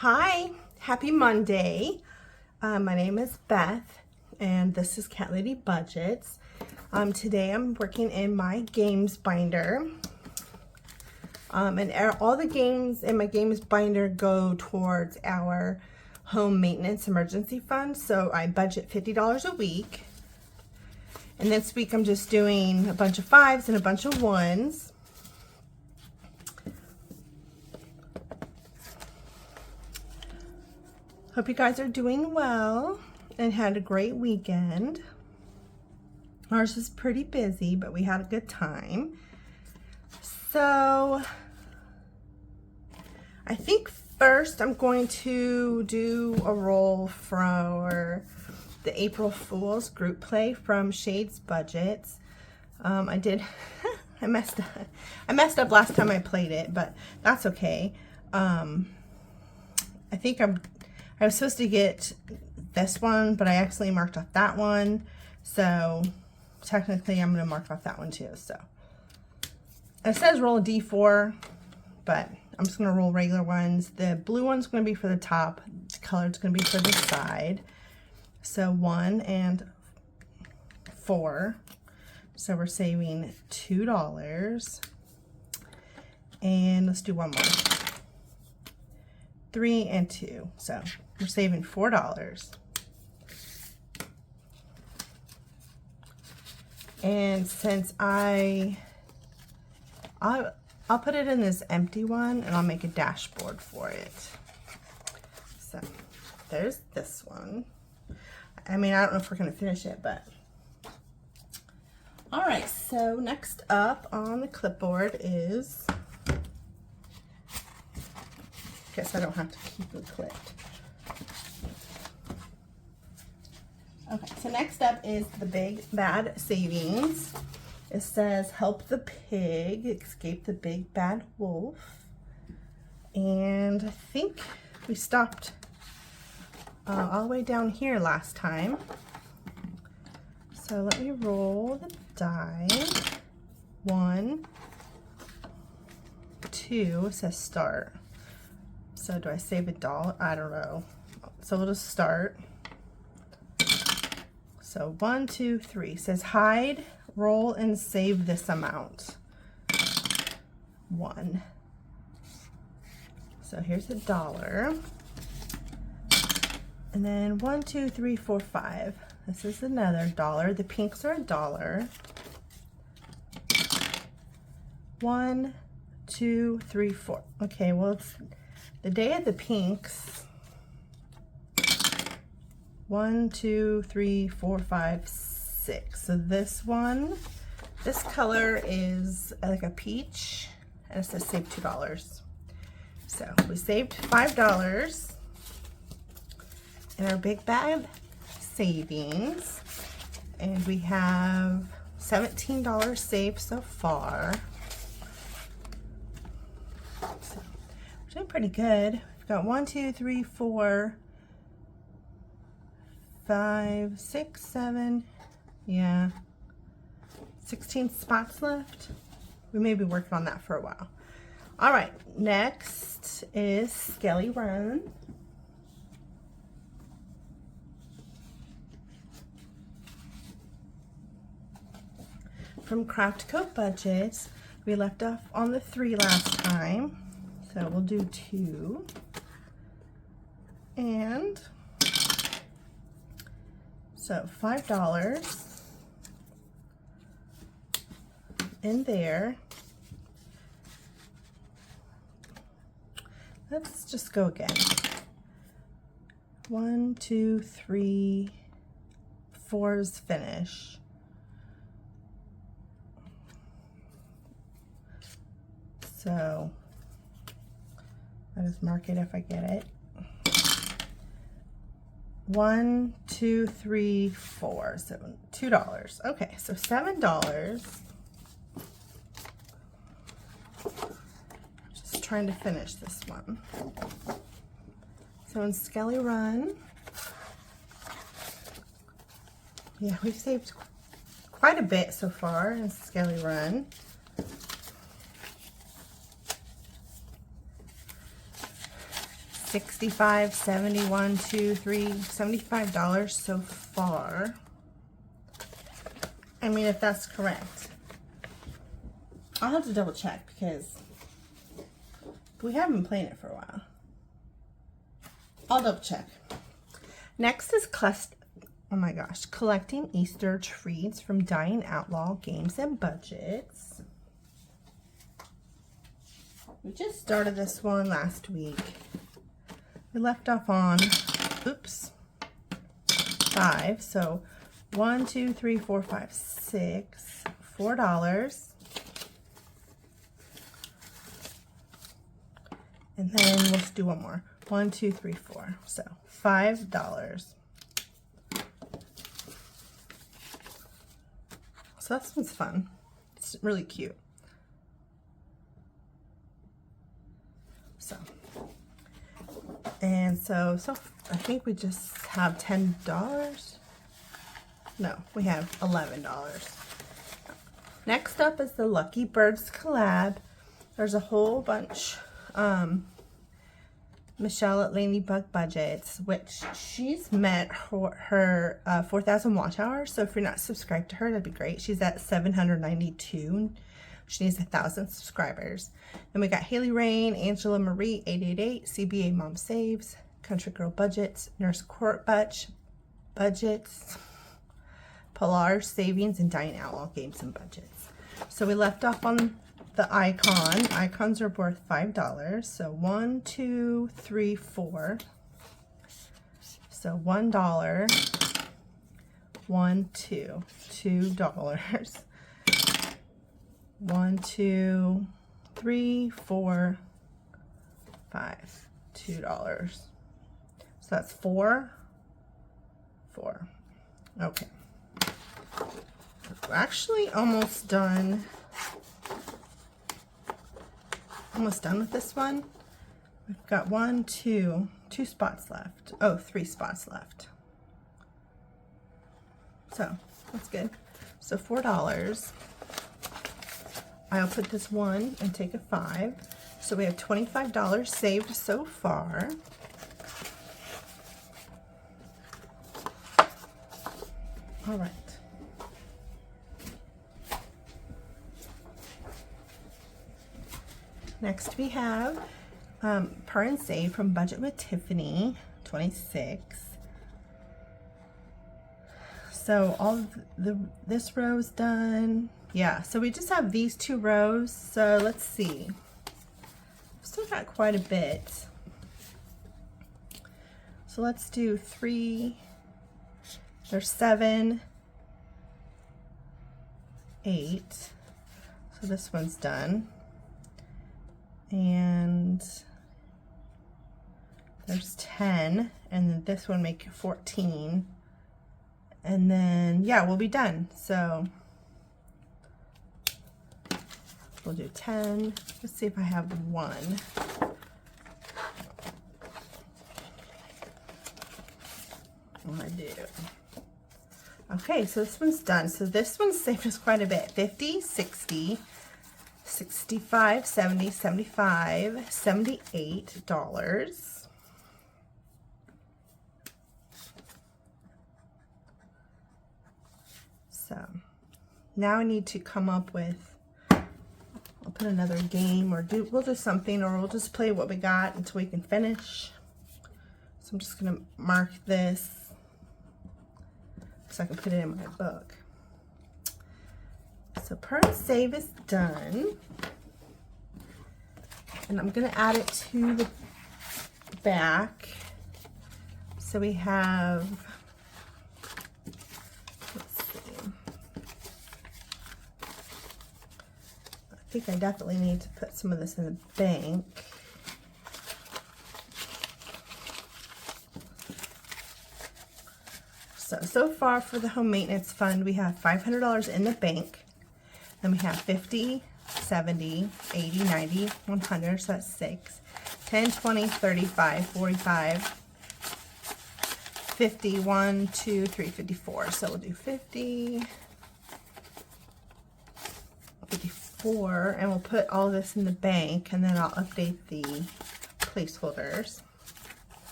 Hi, happy Monday. My name is Beth and this is Cat Lady Budgets. Today I'm working in my games binder. And all the games in my games binder go towards our home maintenance emergency fund. So I budget $50 a week. And this week I'm just doing a bunch of 5s and a bunch of 1s. Hope you guys are doing well and had a great weekend. Ours was pretty busy, but we had a good time. So I think first I'm going to do a roll for the April Fool's group play from Shade's Budgets. I messed up last time I played it, but that's okay. I think I was supposed to get this one, but I accidentally marked off that one. So technically I'm going to mark off that one too. So it says roll a D4, but I'm just going to roll regular ones. The blue one's going to be for the top. The colored's going to be for the side. So 1 and 4. So we're saving $2. And let's do one more. 3 and 2. So we're saving $4. And since I'll put it in this empty one and I'll make a dashboard for it. So there's this one. I mean, I don't know if we're going to finish it, but all right. So next up on the clipboard is, guess I don't have to keep it clipped. Okay, so next up is the Big Bad Savings. It says help the pig escape the big bad wolf. And I think we stopped all the way down here last time. So let me roll the die. 1, 2, it says start. So do I save $1? I don't know. So we'll just start. So 1, 2, 3. It says hide, roll, and save this amount. 1. So here's $1. And then 1, 2, 3, 4, 5. This is another $1. The pinks are $1. 1, 2, 3, 4. Okay, well it's the day of the pinks. 1, 2, 3, 4, 5, 6. So this one, this color is like a peach, and it says save $2. So we saved $5 in our Big Bad Savings, and we have $17 saved so far. So we're doing pretty good. We've got 1, 2, 3, 4, 5, 6, 7, yeah, 16 spots left. We may be working on that for a while. All right, next is Skellie Run. From Craft Coat Budgets. We left off on the 3 last time, so we'll do 2. And so $5 in there. Let's just go again. 1, 2, 3, 4's finish. So I just mark it if I get it. 1, 2, 3, 4. So $2. Okay, so $7. Just trying to finish this one. So in Skellie Run, yeah, we've saved quite a bit so far in Skellie Run. 65, 71, 2, 3, $75 so far. I mean, if that's correct. I'll have to double check because we haven't been playing it for a while. I'll double check. Next is collecting Easter treats from Dying Outlaw Games and Budgets. We just started this one last week. We left off on, oops, 5. So 1, 2, 3, 4, 5, 6, $4. And then let's do one more. 1, 2, 3, 4. So $5. So this one's fun. It's really cute. So I think we just have $10. No, we have $11. Next up is the Lucky Birds collab. There's a whole bunch. Michelle at Ladybug Budgets, which she's met her 4,000 watch hours. So if you're not subscribed to her, that'd be great. She's at 792. She needs 1,000 subscribers. Then we got Haley Rain, Angela Marie 888, CBA Mom Saves, Country Girl Budgets, Nurse Court Budgets, Purr Savings, and Dying Outlaw Games and Budgets. So we left off on the icon. Icons are worth $5. So 1, 2, 3, 4. So $1, 1, 2, $2. 1, 2, 3, 4, 5, $2. So that's 4, 4. Okay. We're actually almost done. Almost done with this one. We've got 1, 2 spots left. Oh, 3 spots left. So that's good. So $4. I'll put this 1 and take a 5. So we have $25 saved so far. All right. Next we have Purr Save from Budget with Tiffany, 26. So all of this row's done. Yeah, so we just have these 2 rows. So let's see. Still got quite a bit. So let's do 3. There's 7, 8. So this one's done. And there's 10, and then this one make 14. And then, yeah, we'll be done. So we'll do 10. Let's see if I have 1. I do. Okay, so this one's done. So this one saved us quite a bit. 50, 60, 65, 70, 75, $78. So now I need to come up with, I'll put another game, or we'll do something, or we'll just play what we got until we can finish. So I'm just gonna mark this so I can put it in my book. So Purr Save is done. And I'm gonna add it to the back. So we have, let's see. I think I definitely need to put some of this in the bank. So far for the home maintenance fund, we have $500 in the bank. Then we have 50, 70, 80, 90, 100, so that's 6. 10, 20, 35, 45, 50, 1, 2, 3, 54. So we'll do 50, 54, and we'll put all this in the bank, and then I'll update the placeholders.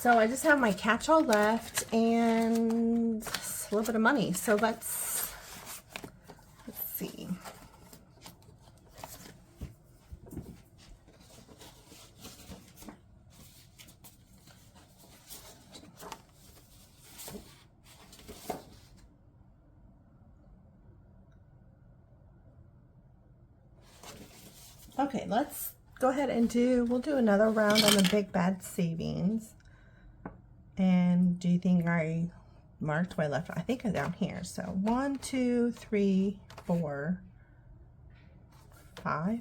So I just have my catch-all left and a little bit of money. So let's see. Okay, let's go ahead and we'll do another round on the Big Bad Savings. And do you think I marked where I left? I think I'm down here. So 1, 2, 3, 4, 5.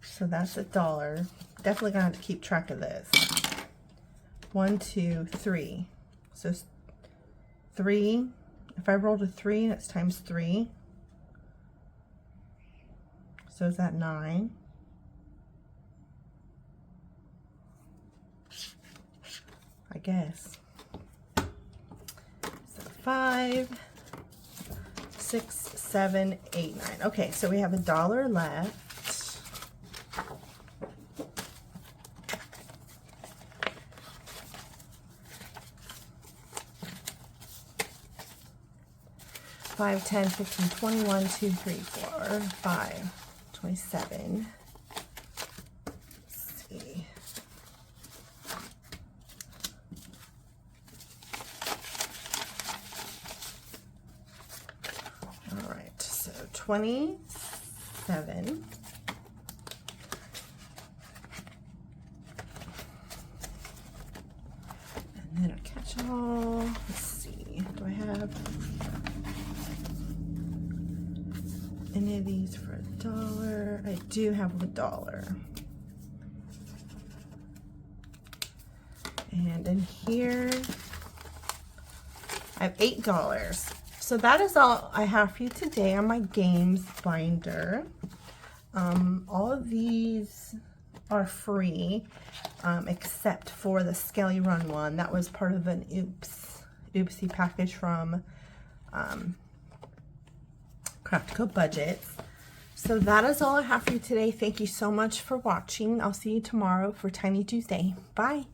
So that's $1. Definitely gonna have to keep track of this. 1, 2, 3. So 3. If I rolled a 3, that's times 3. So is that 9? I guess. So 5, 6, 7, 8, 9. Okay, so we have $1 left. $5, 10, 15, 21, 2, 3, 4, 5, 27. Let's see. All right, so 27. And then a catch-all. Let's see. Do I have any of these for $1? I do have $1. And in here, I have $8. So that is all I have for you today on my games binder. All of these are free, except for the Skellie Run one. That was part of an oopsie package from Craft Co Budgets. So that is all I have for you today. Thank you so much for watching. I'll see you tomorrow for Tiny Tuesday. Bye.